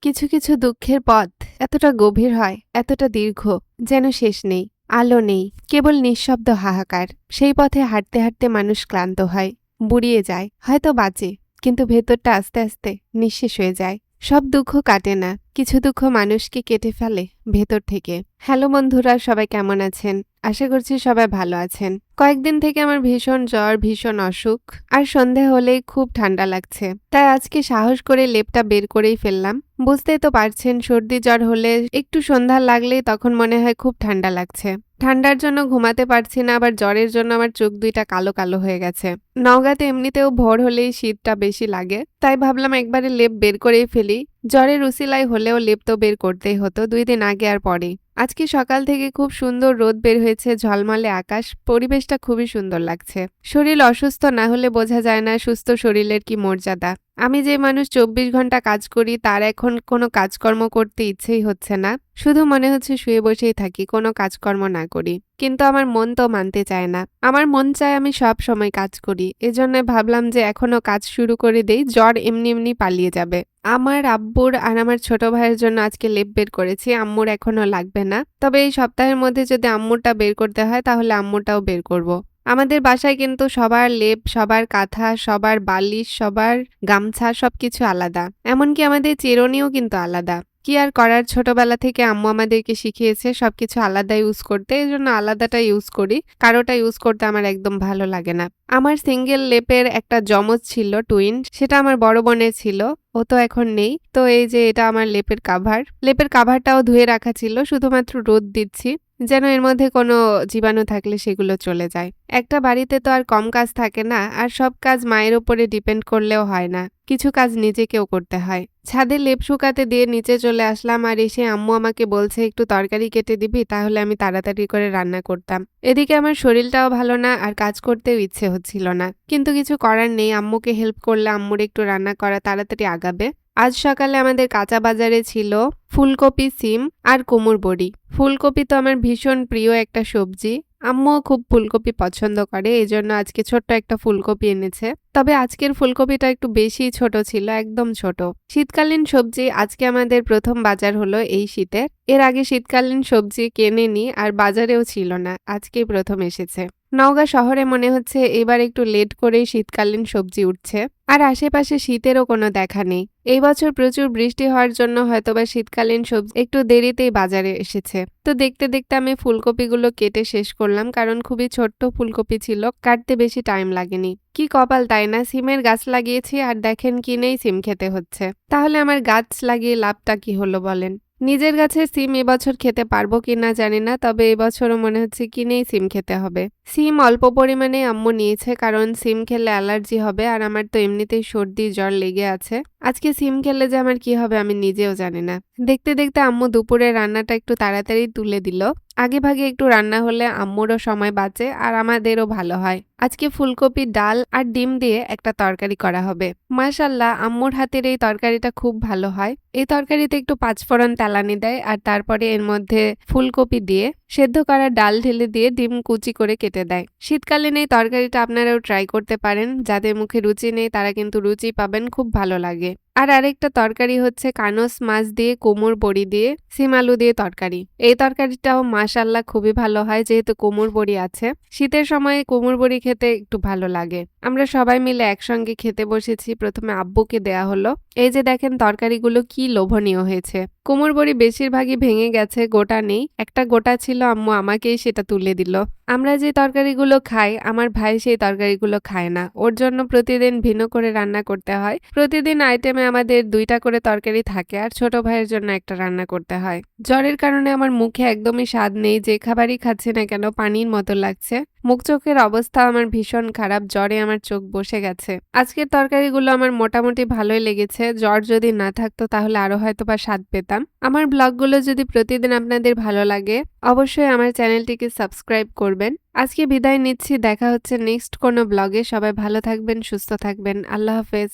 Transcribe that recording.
কিছু কিছু দুঃখের পথ এতটা গভীর হয়, এতটা দীর্ঘ, যেন শেষ নেই, আলো নেই, কেবল নিঃশব্দ হাহাকার। সেই পথে হাঁটতে হাঁটতে মানুষ ক্লান্ত হয়, বুড়িয়ে যায়, হয়তো বাঁচে, কিন্তু ভেতরটা আস্তে আস্তে নিঃশেষ হয়ে যায়। সব দুঃখ কাটে না, কিছু দুঃখ মানুষকে কেটে ফেলে ভেতর থেকে। হ্যালো বন্ধুরা, সবাই কেমন আছেন? আশা করছি সবাই ভালো আছেন। কয়েকদিন থেকে আমার ভীষণ জ্বর, ভীষণ অসুখ, আর সন্ধে হলেই খুব ঠান্ডা লাগছে। তাই আজকে সাহস করে লেপটা বের করেই ফেললাম। বুঝতেই তো পারছেন, সর্দি জ্বর হলে একটু সন্ধ্যা লাগলেই তখন মনে হয় খুব ঠান্ডা লাগছে। ঠান্ডার জন্য ঘুমাতে পারছি না, আবার জ্বরের জন্য আমার চোখ দুইটা কালো কালো হয়ে গেছে। নওগাঁতে এমনিতেও ভোর হলেই শীতটা বেশি লাগে, তাই ভাবলাম একবারে লেপ বের করেই ফেলি। জ্বরের উসিলায় হলেও লেপ তো বের করতেই হতো, 2 দিন আগে আর পরে। আজকে সকাল থেকে খুব সুন্দর রোদ বের হয়েছে, ঝলমলে আকাশ, পরিবেশটা খুবই সুন্দর লাগছে। শরীর অসুস্থ না হলে বোঝা যায় না সুস্থ শরীরের কি মর্যাদা। আমি যে মানুষ 24 ঘন্টা কাজ করি, তার এখন কোনো কাজকর্ম করতে ইচ্ছেই হচ্ছে না। শুধু মনে হচ্ছে শুয়ে বসেই থাকি, কোনো কাজকর্ম না করি। কিন্তু আমার মন তো মানতে চায় না। আমার মন চায় আমি সব সময় কাজ করি। এজন্য ভাবলাম যে এখনো কাজ শুরু করে দেই, জ্বর এমনি এমনি পালিয়ে যাবে। আমার আব্বুর আর আমার ছোট ভাইয়ের জন্য আজকে লেপ বের করেছি, আম্মুর এখনো লাগবে না। তবে এই সপ্তাহের মধ্যে যদি আম্মুরটা বের করতে হয় তাহলে আম্মুরটাও বের করব। আমাদের বাসায় কিন্তু সবার লেপ, সবার কাঁথা, সবার বালিশ, সবার গামছা সবকিছু আলাদা। এমনকি আমাদের চিরুনিও কিন্তু আলাদা। কি আর করার, ছোটবেলা থেকে আম্মু আমাদেরকে শিখিয়েছে সবকিছু আলাদা ইউজ করতে, এজন্য আলাদাটা ইউজ করি। কারোটা ইউজ করতে আমার একদম ভালো লাগে না। আমার সিঙ্গেল লেপের একটা যমজ ছিল, টুইন, সেটা আমার বড় বোনের ছিল। ও তো এখন নেই। তো এই যে এটা আমার লেপের কাভার। লেপের কাভারটাও ধুয়ে রাখা ছিল, শুধুমাত্র রোদ দিচ্ছি যেন এর মধ্যে কোনো জীবাণু থাকলে সেগুলো চলে যায়। একটা বাড়িতে তো আর কম কাজ থাকে না, আর সব কাজ মায়ের উপরে ডিপেন্ড করলেও হয় না, কিছু কাজ নিজেকেও করতে হয়। ছাদে লেপ শুকাতে দিয়ে নিচে চলে আসলাম, আর এসে আম্মু আমাকে বলছে একটু তরকারি কেটে দিবি, তাহলে আমি তাড়াতাড়ি করে রান্না করতাম। এদিকে আমার শরীরটাও ভালো না, আর কাজ করতেও ইচ্ছে হচ্ছিল না, কিন্তু কিছু করার নেই। আম্মুকে হেল্প করলে আম্মুর একটু রান্না করা তাড়াতাড়ি আগাবে। আজ সকালে আমাদের কাঁচা বাজারে ছিল ফুলকপি, সিম আর কুমড় বড়ি। ফুলকপি তো আমার ভীষণ প্রিয় একটা সবজি। আম্মুও খুব ফুলকপি পছন্দ করে, এজন্য আজকে ছোট্ট একটা ফুলকপি এনেছে। তবে আজকের ফুলকপিটা একটু বেশি ছোট ছিল, একদম ছোট। শীতকালীন সবজি আজকে আমাদের প্রথম বাজার হলো এই শীতের। এর আগে শীতকালীন সবজি কেনেনি, আর বাজারেও ছিল না, আজকেই প্রথম এসেছে। নওগাঁ শহরে মনে হচ্ছে এবার একটু লেট করেই শীতকালীন সবজি উঠছে, আর আশেপাশে শীতেরও কোনো দেখা নেই। এই বছর প্রচুর বৃষ্টি হওয়ার জন্য হয়তোবা শীতকালীন সবজি একটু দেরিতেই বাজারে এসেছে। তো দেখতে দেখতে আমি ফুলকপিগুলো কেটে শেষ করলাম, কারণ খুবই ছোট্ট ফুলকপি ছিল, কাটতে বেশি টাইম লাগেনি। কি কপাল তাই না, সিমের গাছ লাগিয়েছি আর দেখেন কিনেই সিম খেতে হচ্ছে। তাহলে আমার গাছ লাগিয়ে লাভটা কি হলো বলেন? নিজের গাছের সিম এবছর খেতে পারবো কিনা জানি না, তবে এবছরও মনে হচ্ছে কিনেই সিম খেতে হবে। সিম অল্প পরিমাণে আম্মু নিয়েছে, কারণ সিম খেলে অ্যালার্জি হবে, আর আমার তো এমনিতেই সর্দি জ্বর লেগে আছে। আজকে সিম খেলে যে আমার কি হবে আমি নিজেও জানি না। দেখতে দেখতে আম্মু দুপুরে রান্নাটা একটু তাড়াতাড়ি তুলে দিল। আগে ভাগে একটু রান্না হলে আম্মুরও সময় বাঁচে আর আমাদেরও ভালো হয়। আজকে ফুলকপি, ডাল আর ডিম দিয়ে একটা তরকারি করা হবে। মাশাআল্লাহ, আম্মুর হাতের এই তরকারিটা খুব ভালো হয়। এই তরকারিতে একটু পাঁচফোড়ন তেলানি দেয়, আর তারপরে এর মধ্যে ফুলকপি দিয়ে সেদ্ধ করা ডাল ঢেলে দিয়ে ডিম কুচি করে কেটে দেয়। শীতকালীন এই তরকারিটা আপনারাও ট্রাই করতে পারেন। যাদের মুখে রুচি নেই তারা কিন্তু রুচি পাবেন, খুব ভালো লাগে। আর আরেকটা তরকারি হচ্ছে কানস মাছ দিয়ে কুমড় বড়ি দিয়ে সিম আলু দিয়ে তরকারি। এই তরকারিটাও মাশাআল্লাহ খুবই ভালো হয়, যেহেতু কুমড় বড়ি আছে। শীতের সময় কুমড় বড়ি খেতে একটু ভালো লাগে। আমরা সবাই মিলে একসঙ্গে খেতে বসেছি। প্রথমে আব্বুকে দেয়া হলো। এই যে দেখেন তরকারিগুলো কি লোভনীয় হয়েছে। কুমড় বড়ি বেশিরভাগই ভেঙে গেছে, গোটা নেই। একটা গোটা ছিল, আম্মু আমাকেই সেটা তুলে দিল। আমরা যে তরকারিগুলো খাই, আমার ভাই সেই তরকারিগুলো খায় না। ওর জন্য প্রতিদিন ভিন্ন করে রান্না করতে হয়। প্রতিদিন আইটেমে আমাদের 2টা করে তরকারি থাকে, আর ছোট ভাইয়ের জন্য একটা রান্না করতে হয়। জ্বরের কারণে আমার মুখে একদমই স্বাদ নেই, যে খাবারই খাচ্ছি না কেন পানির মতো লাগছে। মুখ চোখের অবস্থা আমার ভীষণ খারাপ, জ্বরে আমার চোখ বসে গেছে। আজকের তরকারিগুলো আমার মোটামুটি ভালোই লেগেছে। জ্বর যদি না থাকতো তাহলে আরো হয়তোবা স্বাদ পেতাম। আমার ব্লগগুলো যদি প্রতিদিন আপনাদের ভালো লাগে, অবশ্যই আমার চ্যানেলটিকে সাবস্ক্রাইব করবেন। আজকে বিদায় নিচ্ছি, দেখা হচ্ছে নেক্সট কোনো ব্লগে। সবাই ভালো থাকবেন, সুস্থ থাকবেন। আল্লাহ হাফেজ।